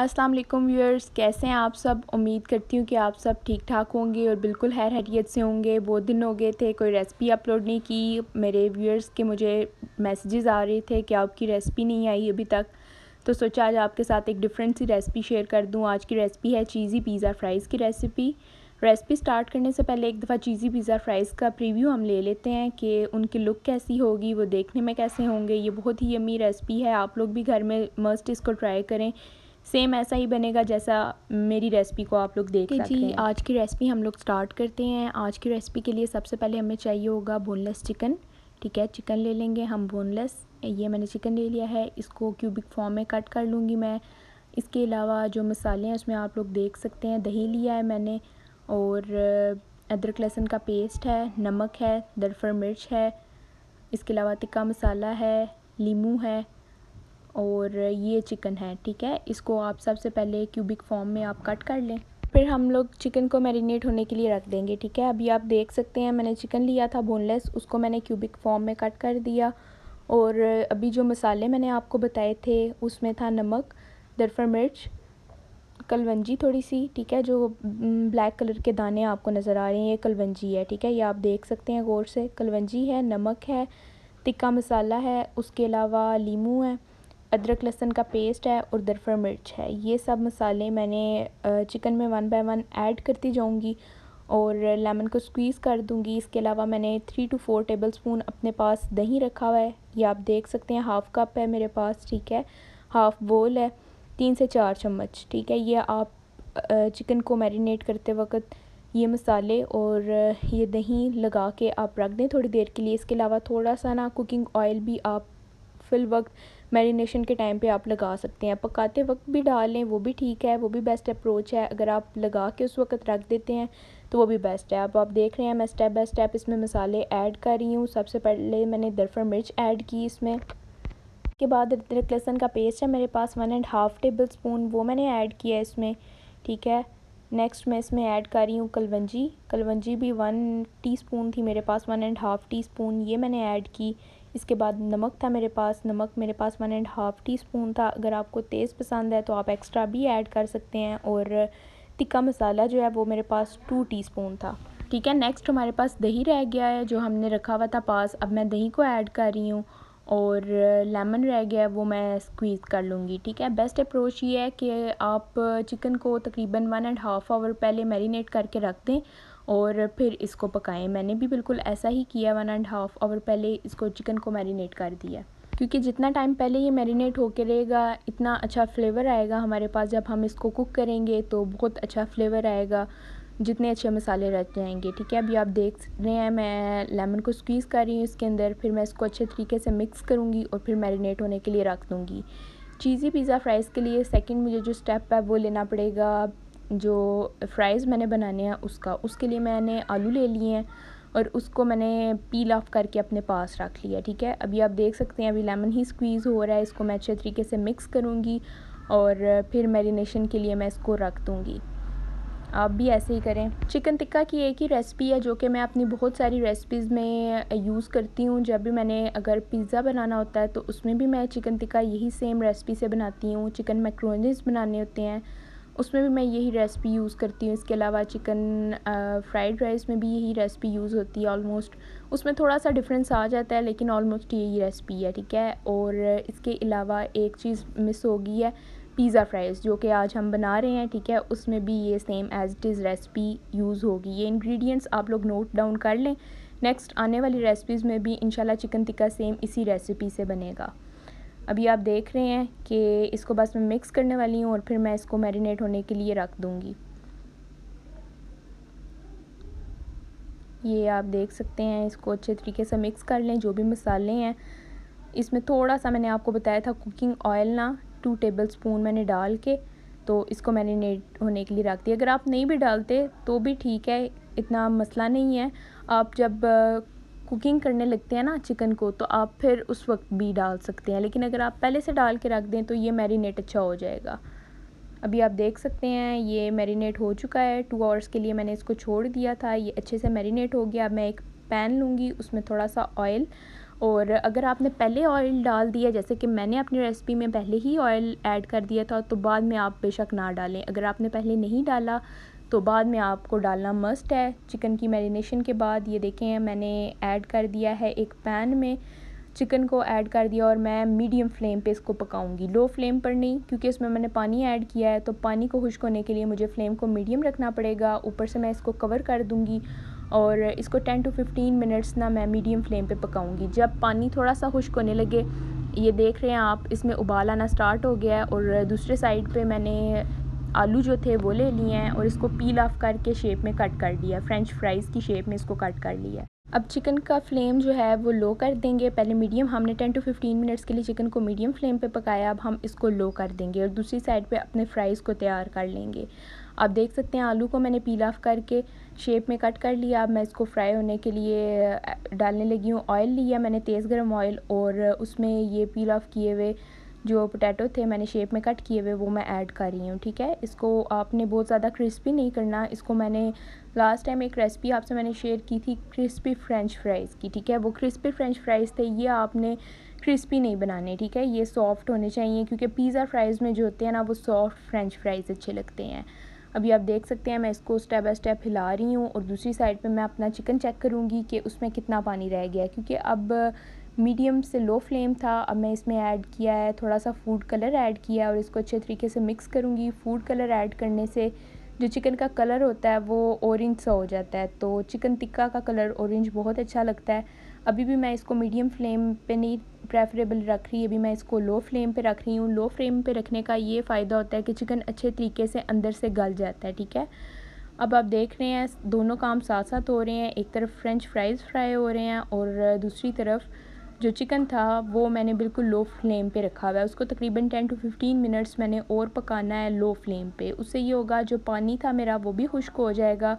अस्सलाम वालेकुम व्यूअर्स, कैसे हैं आप सब। उम्मीद करती हूँ कि आप सब ठीक ठाक होंगे और बिल्कुल खैर खैरियत से होंगे। बहुत दिन हो गए थे कोई रेसिपी अपलोड नहीं की। मेरे व्यूअर्स के मुझे मैसेजेस आ रहे थे कि आपकी रेसिपी नहीं आई अभी तक, तो सोचा आज आपके साथ एक डिफरेंट सी रेसिपी शेयर कर दूँ। आज की रेसिपी है चीज़ी पिज़्ज़ा फ्राइज़ की रेसिपी स्टार्ट करने से पहले एक दफ़ा चीज़ी पिज़्ज़ा फ्राइज़ का प्रीव्यू हम ले लेते हैं कि उनकी लुक कैसी होगी, वो देखने में कैसे होंगे। ये बहुत ही यम्मी रेसिपी है, आप लोग भी घर में मस्ट इसको ट्राई करें। सेम ऐसा ही बनेगा जैसा मेरी रेसिपी को आप लोग देख सकते हैं। आज की रेसिपी हम लोग स्टार्ट करते हैं। आज की रेसिपी के लिए सबसे पहले हमें चाहिए होगा बोनलेस चिकन। ठीक है, चिकन ले लेंगे हम बोनलेस। ये मैंने चिकन ले लिया है, इसको क्यूबिक फॉर्म में कट कर लूँगी मैं। इसके अलावा जो मसाले हैं उसमें आप लोग देख सकते हैं, दही लिया है मैंने और अदरक लहसुन का पेस्ट है, नमक है, दरफर मिर्च है, इसके अलावा टिक्का मसाला है, लीमू है और ये चिकन है। ठीक है, इसको आप सबसे पहले क्यूबिक फॉर्म में आप कट कर लें। फिर हम लोग चिकन को मैरिनेट होने के लिए रख देंगे। ठीक है, अभी आप देख सकते हैं मैंने चिकन लिया था बोनलेस, उसको मैंने क्यूबिक फॉर्म में कट कर दिया। और अभी जो मसाले मैंने आपको बताए थे उसमें था नमक, दरफर मिर्च, कलवंजी थोड़ी सी। ठीक है, जो ब्लैक कलर के दाने आपको नज़र आ रहे हैं ये कलवंजी है। ठीक है, ये आप देख सकते हैं गौर से, कलवंजी है, नमक है, टिक्का मसाला है, उसके अलावा लीमू है, अदरक लहसुन का पेस्ट है और दरफर मिर्च है। ये सब मसाले मैंने चिकन में 1 बाय 1 ऐड करती जाऊंगी और लेमन को स्क्वीज़ कर दूंगी। इसके अलावा मैंने 3 to 4 टेबलस्पून अपने पास दही रखा हुआ है, ये आप देख सकते हैं, हाफ़ कप है मेरे पास। ठीक है, हाफ़ बोल है, 3 से 4 चम्मच। ठीक है, ये आप चिकन को मैरिनेट करते वक्त ये मसाले और ये दही लगा के आप रख दें थोड़ी देर के लिए। इसके अलावा थोड़ा सा ना कुकिंग ऑयल भी आप फिल वक्त मैरिनेशन के टाइम पे आप लगा सकते हैं, पकाते वक्त भी डाल लें वो भी ठीक है, वो भी बेस्ट अप्रोच है। अगर आप लगा के उस वक्त रख देते हैं तो वो भी बेस्ट है। अब आप देख रहे हैं मैं स्टेप बाय स्टेप इसमें मसाले ऐड कर रही हूँ। सबसे पहले मैंने दरफर मिर्च ऐड की इसमें, के बाद अदरक लहसुन का पेस्ट है मेरे पास 1.5 टेबलस्पून, वो मैंने ऐड किया है इसमें। ठीक है, नेक्स्ट मैं इसमें ऐड कर रही हूँ कलवंजी भी 1 टीस्पून थी मेरे पास, 1.5 टीस्पून ये मैंने ऐड की। इसके बाद नमक था मेरे पास, नमक मेरे पास 1.5 टीस्पून था। अगर आपको तेज़ पसंद है तो आप एक्स्ट्रा भी ऐड कर सकते हैं। और टिक्का मसाला जो है वो मेरे पास 2 टीस्पून था। ठीक है, नेक्स्ट हमारे पास दही रह गया है जो हमने रखा हुआ था पास, अब मैं दही को ऐड कर रही हूँ और लेमन रह गया है वो मैं स्क्वीज़ कर लूँगी। ठीक है, बेस्ट अप्रोच ये है कि आप चिकन को तकरीबन 1.5 आवर पहले मैरिनेट करके रख दें और फिर इसको पकाएं। मैंने भी बिल्कुल ऐसा ही किया, 1.5 आवर पहले इसको चिकन को मैरिनेट कर दिया, क्योंकि जितना टाइम पहले ये मैरिनेट होके रहेगा इतना अच्छा फ्लेवर आएगा हमारे पास। जब हम इसको कुक करेंगे तो बहुत अच्छा फ्लेवर आएगा, जितने अच्छे मसाले रह जाएंगे। ठीक है, अभी आप देख रहे हैं मैं लेमन को स्क्वीज़ कर रही हूँ इसके अंदर, फिर मैं इसको अच्छे तरीके से मिक्स करूँगी और फिर मैरिनेट होने के लिए रख दूँगी। चीज़ी पिज़्ज़ा फ्राइज़ के लिए सेकंड मुझे जो स्टेप है वो लेना पड़ेगा, जो फ्राइज़ मैंने बनाने हैं उसके लिए मैंने आलू ले लिए हैं और उसको मैंने पील ऑफ करके अपने पास रख लिया। ठीक है, अभी आप देख सकते हैं अभी लेमन ही स्क्वीज़ हो रहा है, इसको मैं अच्छे तरीके से मिक्स करूँगी और फिर मैरिनेशन के लिए मैं इसको रख दूँगी। आप भी ऐसे ही करें। चिकन टिक्का की एक ही रेसिपी है जो कि मैं अपनी बहुत सारी रेसिपीज़ में यूज़ करती हूँ। जब भी मैंने अगर पिज़्ज़ा बनाना होता है तो उसमें भी मैं चिकन टिक्का यही सेम रेसिपी से बनाती हूँ। चिकन मैक्रोनीज़ बनाने होते हैं उसमें भी मैं यही रेसिपी यूज़ करती हूँ। इसके अलावा चिकन फ्राइड राइस में भी यही रेसिपी यूज़ होती है ऑलमोस्ट, उसमें थोड़ा सा डिफरेंस आ जाता है लेकिन ऑलमोस्ट यही रेसिपी है। ठीक है, और इसके अलावा एक चीज़ मिस हो गई है, पिज़्ज़ा फ्राइज़ जो कि आज हम बना रहे हैं। ठीक है, उसमें भी ये same as it is recipe use होगी। ये इंग्रेडिएंट्स आप लोग नोट डाउन कर लें, नेक्स्ट आने वाली रेसिपीज़ में भी इंशाल्लाह चिकन टिक्का सेम इसी रेसिपी से बनेगा। अभी आप देख रहे हैं कि इसको बस मैं मिक्स करने वाली हूँ और फिर मैं इसको मैरिनेट होने के लिए रख दूँगी। ये आप देख सकते हैं, इसको अच्छे तरीके से मिक्स कर लें। जो भी मसाले हैं इसमें थोड़ा सा मैंने आपको बताया था कुकिंग ऑयल ना 2 टेबलस्पून मैंने डाल के तो इसको मैरिनेट होने के लिए रख दिया। अगर आप नहीं भी डालते तो भी ठीक है, इतना मसला नहीं है। आप जब कुकिंग करने लगते हैं ना चिकन को तो आप फिर उस वक्त भी डाल सकते हैं, लेकिन अगर आप पहले से डाल के रख दें तो ये मैरिनेट अच्छा हो जाएगा। अभी आप देख सकते हैं ये मैरिनेट हो चुका है, 2 आवर्स के लिए मैंने इसको छोड़ दिया था, ये अच्छे से मैरिनेट हो गया। अब मैं एक पैन लूँगी, उसमें थोड़ा सा ऑयल और अगर आपने पहले ऑयल डाल दिया, जैसे कि मैंने अपनी रेसिपी में पहले ही ऑयल ऐड कर दिया था, तो बाद में आप बेशक ना डालें। अगर आपने पहले नहीं डाला तो बाद में आपको डालना मस्ट है। चिकन की मैरिनेशन के बाद ये देखें मैंने ऐड कर दिया है एक पैन में, चिकन को ऐड कर दिया और मैं मीडियम फ्लेम पे इसको पकाऊंगी, लो फ्लेम पर नहीं, क्योंकि इसमें मैंने पानी ऐड किया है तो पानी को खुश्क होने के लिए मुझे फ्लेम को मीडियम रखना पड़ेगा। ऊपर से मैं इसको कवर कर दूंगी और इसको 10 to 15 मिनट्स ना मैं मीडियम फ्लेम पे पकाऊंगी। जब पानी थोड़ा सा खुश्क होने लगे, ये देख रहे हैं आप, इसमें उबाल आना स्टार्ट हो गया है। और दूसरे साइड पे मैंने आलू जो थे वो ले लिए हैं और इसको पील ऑफ करके शेप में कट कर लिया, फ्रेंच फ्राइज़ की शेप में इसको कट कर लिया। अब चिकन का फ्लेम जो है वो लो कर देंगे। पहले मीडियम, हमने 10 to 15 मिनट्स के लिए चिकन को मीडियम फ्लेम पे पकाया, अब हम इसको लो कर देंगे और दूसरी साइड पे अपने फ्राइज़ को तैयार कर लेंगे। आप देख सकते हैं आलू को मैंने पील ऑफ करके शेप में कट कर लिया। अब मैं इसको फ्राई होने के लिए डालने लगी हूँ। ऑयल लिया मैंने तेज़ गर्म ऑयल और उसमें ये पील ऑफ किए हुए जो पोटैटो थे मैंने शेप में कट किए हुए वो मैं ऐड कर रही हूँ, ठीक है। इसको आपने बहुत ज़्यादा क्रिस्पी नहीं करना। इसको मैंने लास्ट टाइम एक रेसिपी आपसे मैंने शेयर की थी क्रिस्पी फ्रेंच फ्राइज़ की, ठीक है। वो क्रिस्पी फ्रेंच फ्राइज़ थे, ये आपने क्रिस्पी नहीं बनाने, ठीक है। ये सॉफ्ट होने चाहिए क्योंकि पिज़्ज़ा फ्राइज़ में जो होते हैं ना वो सॉफ्ट फ्रेंच फ्राइज़ अच्छे लगते हैं। अभी आप देख सकते हैं मैं इसको स्टेप बाय स्टेप हिला रही हूँ और दूसरी साइड पे मैं अपना चिकन चेक करूँगी कि उसमें कितना पानी रह गया है, क्योंकि अब मीडियम से लो फ्लेम था। अब मैं इसमें ऐड किया है थोड़ा सा फूड कलर ऐड किया है और इसको अच्छे तरीके से मिक्स करूँगी। फूड कलर ऐड करने से जो चिकन का कलर होता है वो ऑरेंज सा हो जाता है, तो चिकन टिक्का का कलर ऑरेंज बहुत अच्छा लगता है। अभी भी मैं इसको मीडियम फ्लेम पे नहीं प्रेफरेबल रख रही, अभी मैं इसको लो फ्लेम पे रख रही हूँ। लो फ्लेम पे रखने का ये फ़ायदा होता है कि चिकन अच्छे तरीके से अंदर से गल जाता है, ठीक है। अब आप देख रहे हैं दोनों काम साथ साथ हो रहे हैं, एक तरफ फ्रेंच फ्राइज़ फ्राई हो रहे हैं और दूसरी तरफ जो चिकन था वो मैंने बिल्कुल लो फ्लेम पे रखा हुआ है। उसको तकरीबन 10 to 15 मिनट्स मैंने और पकाना है लो फ्लेम पे। उससे ये होगा जो पानी था मेरा वो भी खुश्क हो जाएगा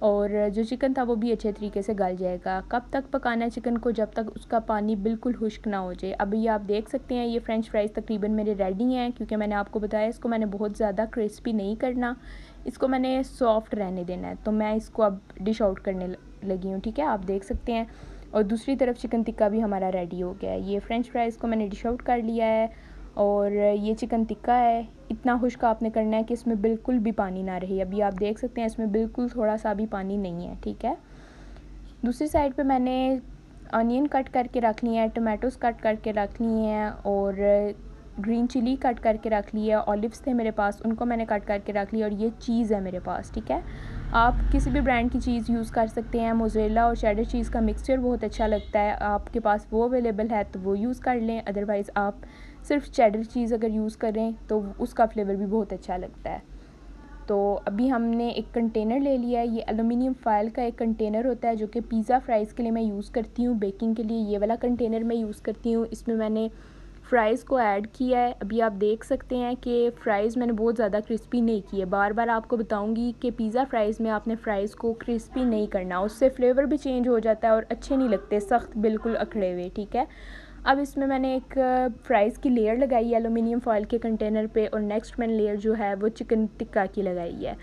और जो चिकन था वो भी अच्छे तरीके से गल जाएगा। कब तक पकाना है चिकन को? जब तक उसका पानी बिल्कुल खुश्क ना हो जाए। अभी आप देख सकते हैं ये फ्रेंच फ्राइज़ तकरीबन मेरे रेडी हैं, क्योंकि मैंने आपको बताया इसको मैंने बहुत ज़्यादा क्रिस्पी नहीं करना, इसको मैंने सॉफ्ट रहने देना है। तो मैं इसको अब डिश आउट करने लगी हूँ, ठीक है। आप देख सकते हैं और दूसरी तरफ चिकन टिक्का भी हमारा रेडी हो गया है। ये फ्रेंच फ्राइज़ को मैंने डिश आउट कर लिया है और ये चिकन टिक्का है। इतना खुश्क आपने करना है कि इसमें बिल्कुल भी पानी ना रहे। अभी आप देख सकते हैं इसमें बिल्कुल थोड़ा सा भी पानी नहीं है, ठीक है। दूसरी साइड पे मैंने अनियन कट करके रख लिए हैं, टमाटोज़ कट करके रख लिए हैं और ग्रीन चिली कट करके रख ली है। ऑलिव्स थे मेरे पास, उनको मैंने कट करके रख लिया और ये चीज़ है मेरे पास, ठीक है। आप किसी भी ब्रांड की चीज़ यूज़ कर सकते हैं। मोज़रेला और चेडर चीज़ का मिक्सचर बहुत अच्छा लगता है, आपके पास वो अवेलेबल है तो वो यूज़ कर लें। अदरवाइज़ आप सिर्फ चेडर चीज़ अगर यूज़ करें तो उसका फ्लेवर भी बहुत अच्छा लगता है। तो अभी हमने एक कंटेनर ले लिया है, ये एलुमिनियम फ़ॉइल का एक कंटेनर होता है जो कि पिज़्ज़ा फ्राइज़ के लिए मैं यूज़ करती हूँ। बेकिंग के लिए ये वाला कंटेनर मैं यूज़ करती हूँ। इसमें मैंने फ़्राइज़ को ऐड किया है। अभी आप देख सकते हैं कि फ़्राइज़ मैंने बहुत ज़्यादा क्रिस्पी नहीं की है। बार बार आपको बताऊंगी कि पिज़्ज़ा फ्राइज़ में आपने फ़्राइज़ को क्रिस्पी नहीं करना, उससे फ्लेवर भी चेंज हो जाता है और अच्छे नहीं लगते, सख्त बिल्कुल अखड़े हुए, ठीक है। अब इसमें मैंने एक फ्राइज़ की लेयर लगाई है एलुमिनियम फ़ॉइल के कंटेनर पे और नेक्स्ट मैंने लेयर जो है वो चिकन टिक्का की लगाई है।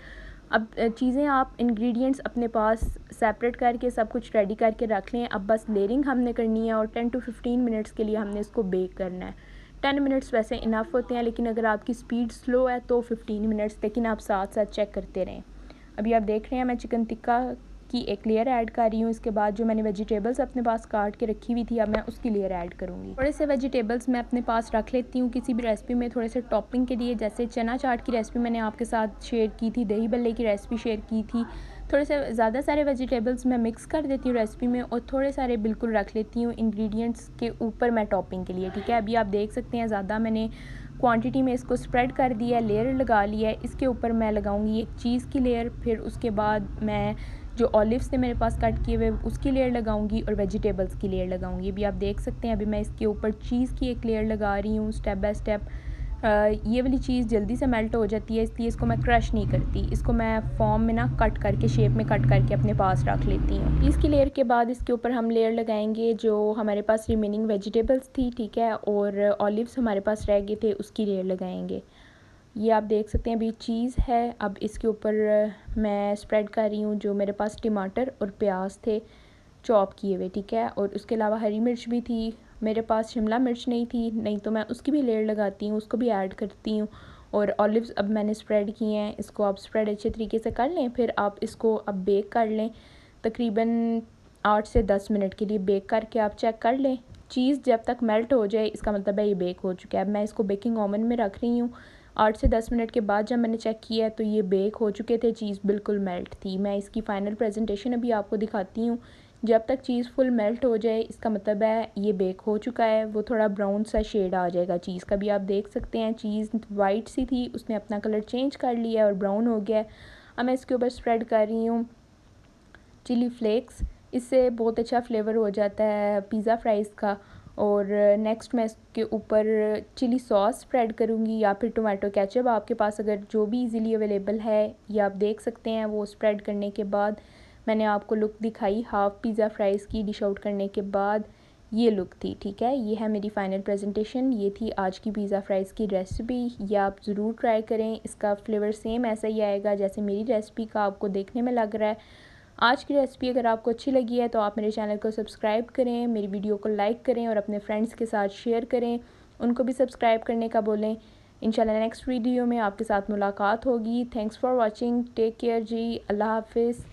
अब चीज़ें आप इंग्रेडिएंट्स अपने पास सेपरेट करके सब कुछ रेडी करके रख लें। अब बस लेयरिंग हमने करनी है और 10 to 15 मिनट्स के लिए हमने इसको बेक करना है। 10 मिनट्स वैसे इनफ होते हैं, लेकिन अगर आपकी स्पीड स्लो है तो 15 मिनट्स, लेकिन आप साथ साथ चेक करते रहें। अभी आप देख रहे हैं मैं चिकन टिक्का की एक लेयर ऐड कर रही हूँ। इसके बाद जो मैंने वेजिटेबल्स अपने पास काट के रखी हुई थी अब मैं उसकी लेयर ऐड करूँगी। थोड़े से वेजिटेबल्स मैं अपने पास रख लेती हूँ किसी भी रेसिपी में थोड़े से टॉपिंग के लिए। जैसे चना चाट की रेसिपी मैंने आपके साथ शेयर की थी, दही बल्ले की रेसिपी शेयर की थी। थोड़े से ज़्यादा सारे वेजिटेबल्स मैं मिक्स कर देती हूँ रेसिपी में और थोड़े सारे बिल्कुल रख लेती हूँ इंग्रेडिएंट्स के ऊपर मैं टॉपिंग के लिए, ठीक है। अभी आप देख सकते हैं ज़्यादा मैंने क्वांटिटी में इसको स्प्रेड कर दिया है, लेयर लगा लिया है। इसके ऊपर मैं लगाऊंगी एक चीज़ की लेयर, फिर उसके बाद मैं जो ऑलिव्स थे मेरे पास कट किए हुए उसकी लेयर लगाऊंगी और वेजिटेबल्स की लेयर लगाऊंगी। अभी आप देख सकते हैं अभी मैं इसके ऊपर चीज़ की एक लेयर लगा रही हूँ स्टेप बाय स्टेप। ये वाली चीज़ जल्दी से मेल्ट हो जाती है, इसलिए इसको मैं क्रश नहीं करती, इसको मैं फॉर्म में ना कट करके शेप में कट करके अपने पास रख लेती हूँ। चीज़ की लेयर के बाद इसके ऊपर हम लेयर लगाएंगे जो हमारे पास रिमेनिंग वेजिटेबल्स थी, ठीक है, और ऑलिव्स हमारे पास रह गए थे उसकी लेयर लगाएंगे। ये आप देख सकते हैं अभी चीज़ है। अब इसके ऊपर मैं स्प्रेड कर रही हूँ जो मेरे पास टमाटर और प्याज थे चॉप किए हुए, ठीक है। और उसके अलावा हरी मिर्च भी थी, मेरे पास शिमला मिर्च नहीं थी, नहीं तो मैं उसकी भी लेयर लगाती हूँ, उसको भी ऐड करती हूँ। और ऑलिव्स अब मैंने स्प्रेड किए हैं, इसको आप स्प्रेड अच्छे तरीके से कर लें। फिर आप इसको अब बेक कर लें, तकरीबन 8 से 10 मिनट के लिए बेक करके आप चेक कर लें। चीज़ जब तक मेल्ट हो जाए इसका मतलब है ये बेक हो चुका है। अब मैं इसको बेकिंग ओवन में रख रही हूँ। 8 से 10 मिनट के बाद जब मैंने चेक किया तो ये बेक हो चुके थे, चीज़ बिल्कुल मेल्ट थी। मैं इसकी फ़ाइनल प्रेजेंटेशन अभी आपको दिखाती हूँ। जब तक चीज़ फुल मेल्ट हो जाए इसका मतलब है ये बेक हो चुका है। वो थोड़ा ब्राउन सा शेड आ जाएगा चीज़ का भी, आप देख सकते हैं। चीज़ वाइट सी थी, उसने अपना कलर चेंज कर लिया और ब्राउन हो गया है। अब मैं इसके ऊपर स्प्रेड कर रही हूँ चिली फ्लेक्स, इससे बहुत अच्छा फ्लेवर हो जाता है पिज़्ज़ा फ्राइज़ का। और नेक्स्ट मैं इसके ऊपर चिली सॉस स्प्रेड करूँगी या फिर टोमेटो केचप, आपके पास अगर जो भी इजीली अवेलेबल है ये आप देख सकते हैं। वो स्प्रेड करने के बाद मैंने आपको लुक दिखाई हाफ़ पिज़्ज़ा फ्राइज़ की। डिश आउट करने के बाद ये लुक थी, ठीक है। ये है मेरी फ़ाइनल प्रेजेंटेशन, ये थी आज की पिज़्ज़ा फ्राइज़ की रेसिपी। ये आप ज़रूर ट्राई करें, इसका फ्लेवर सेम ऐसा ही आएगा जैसे मेरी रेसिपी का आपको देखने में लग रहा है। आज की रेसिपी अगर आपको अच्छी लगी है तो आप मेरे चैनल को सब्सक्राइब करें, मेरी वीडियो को लाइक करें और अपने फ्रेंड्स के साथ शेयर करें, उनको भी सब्सक्राइब करने का बोलें। इंशाल्लाह नेक्स्ट वीडियो में आपके साथ मुलाकात होगी। Thanks for watching, take care जी, अल्लाह हाफिज़।